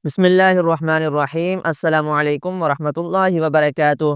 بسم اللہ الرحمن الرحیم۔ السلام علیکم ورحمۃ اللہ وبرکاتہ۔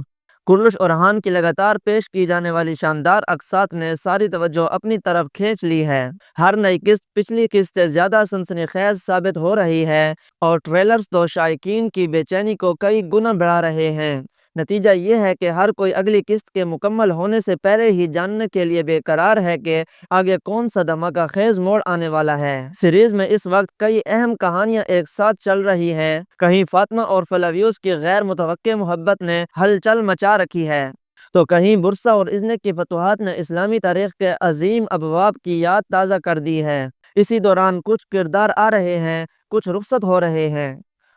کوروش اور ہان کی لگاتار پیش کی جانے والی شاندار اقساط نے ساری توجہ اپنی طرف کھینچ لی ہے۔ ہر نئی قسط پچھلی قسط سے زیادہ سنسنی خیز ثابت ہو رہی ہے اور ٹریلرز تو شائقین کی بے چینی کو کئی گنا بڑھا رہے ہیں۔ نتیجہ یہ ہے کہ ہر کوئی اگلی قسط کے مکمل ہونے سے پہلے ہی جاننے کے لیے بے قرار ہے کہ آگے کون سا دھماکہ خیز موڑ آنے والا ہے۔ سیریز میں اس وقت کئی اہم کہانیاں ایک ساتھ چل رہی ہیں۔ کہیں فاطمہ اور فلاویوس کی غیر متوقع محبت نے ہلچل مچا رکھی ہے، تو کہیں برسا اور ازنک کی فتوحات نے اسلامی تاریخ کے عظیم ابواب کی یاد تازہ کر دی ہے۔ اسی دوران کچھ کردار آ رہے ہیں، کچھ رخصت ہو رہے ہیں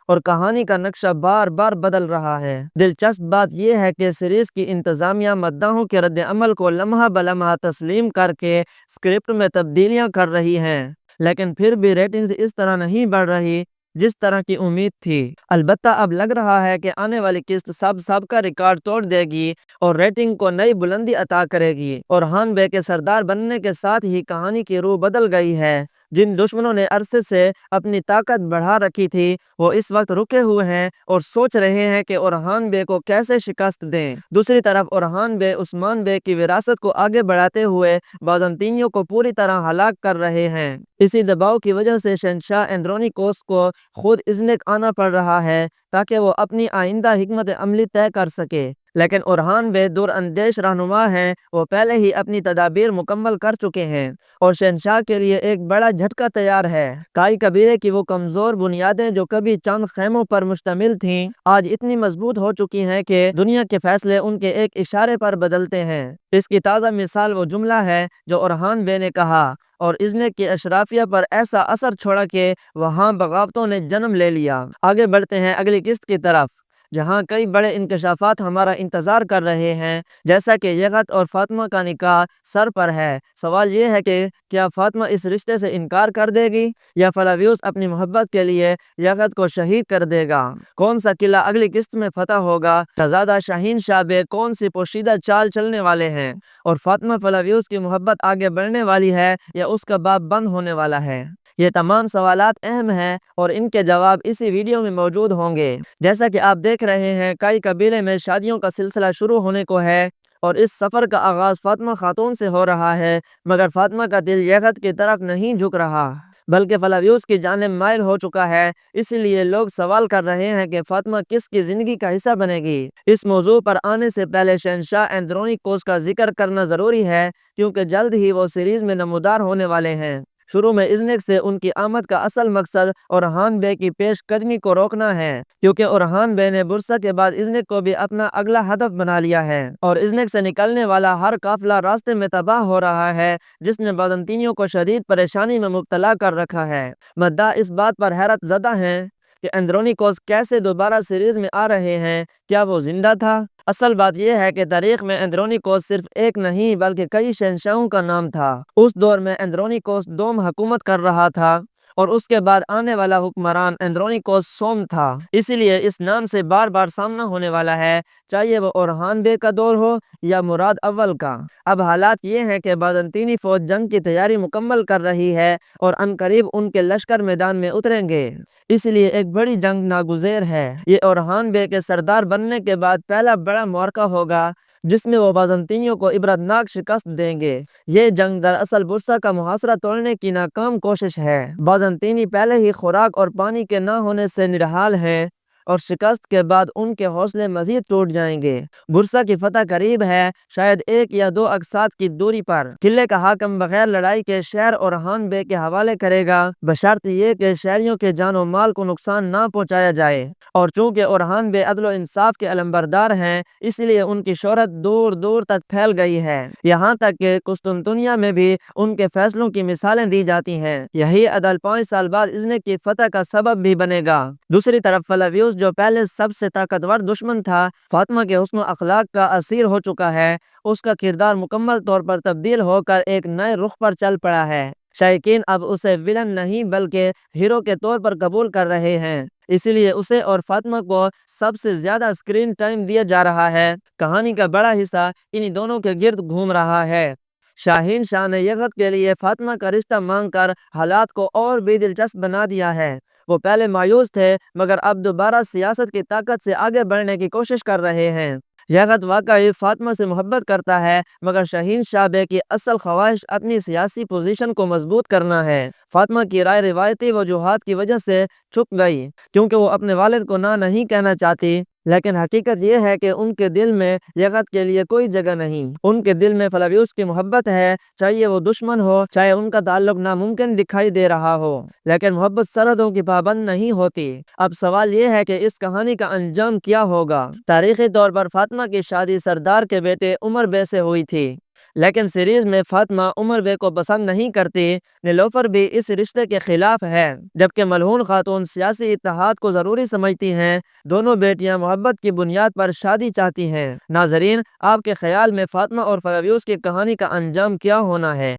اور کہانی کا نقشہ بار بار بدل رہا ہے۔ دلچسپ بات یہ ہے کہ سیریز کی انتظامیہ مداحوں کے رد عمل کو لمحہ بلمحہ تسلیم کر کے اسکرپٹ میں تبدیلیاں کر رہی ہے، لیکن پھر بھی ریٹنگز اس طرح نہیں بڑھ رہی جس طرح کی امید تھی۔ البتہ اب لگ رہا ہے کہ آنے والی قسط سب کا ریکارڈ توڑ دے گی اور ریٹنگ کو نئی بلندی عطا کرے گی۔ اور ہان بے کے سردار بننے کے ساتھ ہی کہانی کی روح بدل گئی ہے۔ جن دشمنوں نے عرصے سے اپنی طاقت بڑھا رکھی تھی وہ اس وقت رکے ہوئے ہیں اور سوچ رہے ہیں کہ اورحان بے کو کیسے شکست دیں۔ دوسری طرف اورحان بے عثمان بے کی وراثت کو آگے بڑھاتے ہوئے بازنطینیوں کو پوری طرح ہلاک کر رہے ہیں۔ اسی دباؤ کی وجہ سے شہنشاہ اندرونیکوس کو خود ازنک آنا پڑ رہا ہے تاکہ وہ اپنی آئندہ حکمت عملی طے کر سکے، لیکن اورحان بے دور اندیش رہنما ہیں۔ وہ پہلے ہی اپنی تدابیر مکمل کر چکے ہیں اور شہنشاہ کے لیے ایک بڑا جھٹکا تیار ہے۔ کائی قبیلے کی وہ کمزور بنیادیں جو کبھی چند خیموں پر مشتمل تھیں آج اتنی مضبوط ہو چکی ہیں کہ دنیا کے فیصلے ان کے ایک اشارے پر بدلتے ہیں۔ اس کی تازہ مثال وہ جملہ ہے جو اورحان بے نے کہا اور ازنک کی اشرافیہ پر ایسا اثر چھوڑا کہ وہاں بغاوتوں نے جنم لے لیا۔ آگے بڑھتے ہیں اگلی قسط کی طرف، جہاں کئی بڑے انکشافات ہمارا انتظار کر رہے ہیں، جیسا کہ یغت اور فاطمہ کا نکاح سر پر ہے۔ سوال یہ ہے کہ کیا فاطمہ اس رشتے سے انکار کر دے گی یا فلاویوس اپنی محبت کے لیے یغت کو شہید کر دے گا؟ کون سا قلعہ اگلی قسط میں فتح ہوگا؟ شہزادہ شاہین شاہ بے کون سی پوشیدہ چال چلنے والے ہیں؟ اور فاطمہ فلاویوس کی محبت آگے بڑھنے والی ہے یا اس کا باب بند ہونے والا ہے؟ یہ تمام سوالات اہم ہیں اور ان کے جواب اسی ویڈیو میں موجود ہوں گے۔ جیسا کہ آپ دیکھ رہے ہیں، کئی قبیلے میں شادیوں کا سلسلہ شروع ہونے کو ہے اور اس سفر کا آغاز فاطمہ خاتون سے ہو رہا ہے، مگر فاطمہ کا دل یغت کی طرف نہیں جھک رہا بلکہ فلاویوس کی جانب مائل ہو چکا ہے۔ اس لیے لوگ سوال کر رہے ہیں کہ فاطمہ کس کی زندگی کا حصہ بنے گی؟ اس موضوع پر آنے سے پہلے شہنشاہ اندرونیکوس کا ذکر کرنا ضروری ہے کیونکہ جلد ہی وہ سیریز میں نمودار ہونے والے ہیں۔ شروع میں ازنک سے ان کی آمد کا اصل مقصد اورحان بے کی پیش قدمی کو روکنا ہے، کیونکہ اورحان بے نے برسا کے بعد ازنک کو بھی اپنا اگلا ہدف بنا لیا ہے اور ازنک سے نکلنے والا ہر قافلہ راستے میں تباہ ہو رہا ہے، جس نے بازنطینیوں کو شدید پریشانی میں مبتلا کر رکھا ہے۔ مداح اس بات پر حیرت زدہ ہیں کہ اندرونیکوس کیسے دوبارہ سیریز میں آ رہے ہیں، کیا وہ زندہ تھا؟ اصل بات یہ ہے کہ تاریخ میں اندرونیکوس صرف ایک نہیں بلکہ کئی شہنشاہوں کا نام تھا۔ اس دور میں اندرونیکوس دوم حکومت کر رہا تھا اور اس کے بعد آنے والا حکمران اندرونیکوس سوم تھا۔ اسی لیے اس نام سے بار بار سامنا ہونے والا ہے، چاہیے وہ اورحان بے کا دور ہو یا مراد اول کا۔ اب حالات یہ ہیں کہ بازنطینی فوج جنگ کی تیاری مکمل کر رہی ہے اور عنقریب ان کے لشکر میدان میں اتریں گے، اس لیے ایک بڑی جنگ ناگزیر ہے۔ یہ اورحان بے کے سردار بننے کے بعد پہلا بڑا معرکہ ہوگا جس میں وہ بازنطینیوں کو عبرتناک شکست دیں گے۔ یہ جنگ دراصل برسا کا محاصرہ توڑنے کی ناکام کوشش ہے۔ بازنطینی پہلے ہی خوراک اور پانی کے نہ ہونے سے نڈھال ہیں اور شکست کے بعد ان کے حوصلے مزید ٹوٹ جائیں گے۔ برسا کی فتح قریب ہے، شاید ایک یا دو اقساط کی دوری پر۔ قلعے کا حاکم بغیر لڑائی کے شہر اورحان بے کے حوالے کرے گا، بشرط یہ کہ شہریوں کے جان و مال کو نقصان نہ پہنچایا جائے، اور چونکہ اورحان بے عدل و انصاف کے علمبردار ہیں اس لیے ان کی شہرت دور دور تک پھیل گئی ہے، یہاں تک کہ قسطنطنیہ میں بھی ان کے فیصلوں کی مثالیں دی جاتی ہیں۔ یہی عدل 5 سال بعد ازنک کی فتح کا سبب بھی بنے گا۔ دوسری طرف فلاویوس جو پہلے سب سے طاقتور دشمن تھا، فاطمہ کے حسن و اخلاق کا اسیر ہو چکا ہے۔ اس کا کردار مکمل طور پر تبدیل ہو کر ایک نئے رخ پر چل پڑا ہے۔ شائقین اب اسے ویلن نہیں بلکہ ہیرو کے طور پر قبول کر رہے ہیں، اسی لیے اسے اور فاطمہ کو سب سے زیادہ اسکرین ٹائم دیا جا رہا ہے۔ کہانی کا بڑا حصہ انہی دونوں کے گرد گھوم رہا ہے۔ شاہین شاہ نے یغت کے لیے فاطمہ کا رشتہ مانگ کر حالات کو اور بھی دلچسپ بنا دیا ہے۔ وہ پہلے مایوس تھے مگر اب دوبارہ سیاست کی طاقت سے آگے بڑھنے کی کوشش کر رہے ہیں۔ یہ خط واقعی فاطمہ سے محبت کرتا ہے مگر شہین شاہ بے کی اصل خواہش اپنی سیاسی پوزیشن کو مضبوط کرنا ہے۔ فاطمہ کی رائے روایتی وجوہات کی وجہ سے چھپ گئی کیونکہ وہ اپنے والد کو نہ نہیں کہنا چاہتی، لیکن حقیقت یہ ہے کہ ان کے دل میں یہ خط کے لیے کوئی جگہ نہیں۔ ان کے دل میں فلاویوس کی محبت ہے، چاہے وہ دشمن ہو، چاہے ان کا تعلق ناممکن دکھائی دے رہا ہو، لیکن محبت سرحدوں کی پابند نہیں ہوتی۔ اب سوال یہ ہے کہ اس کہانی کا انجام کیا ہوگا؟ تاریخی طور پر فاطمہ کی شادی سردار کے بیٹے عمر بے سے ہوئی تھی، لیکن سیریز میں فاطمہ عمر بے کو پسند نہیں کرتی۔ نیلوفر بھی اس رشتے کے خلاف ہے، جبکہ ملعون خاتون سیاسی اتحاد کو ضروری سمجھتی ہیں۔ دونوں بیٹیاں محبت کی بنیاد پر شادی چاہتی ہیں۔ ناظرین، آپ کے خیال میں فاطمہ اور فلاویوس کی کہانی کا انجام کیا ہونا ہے؟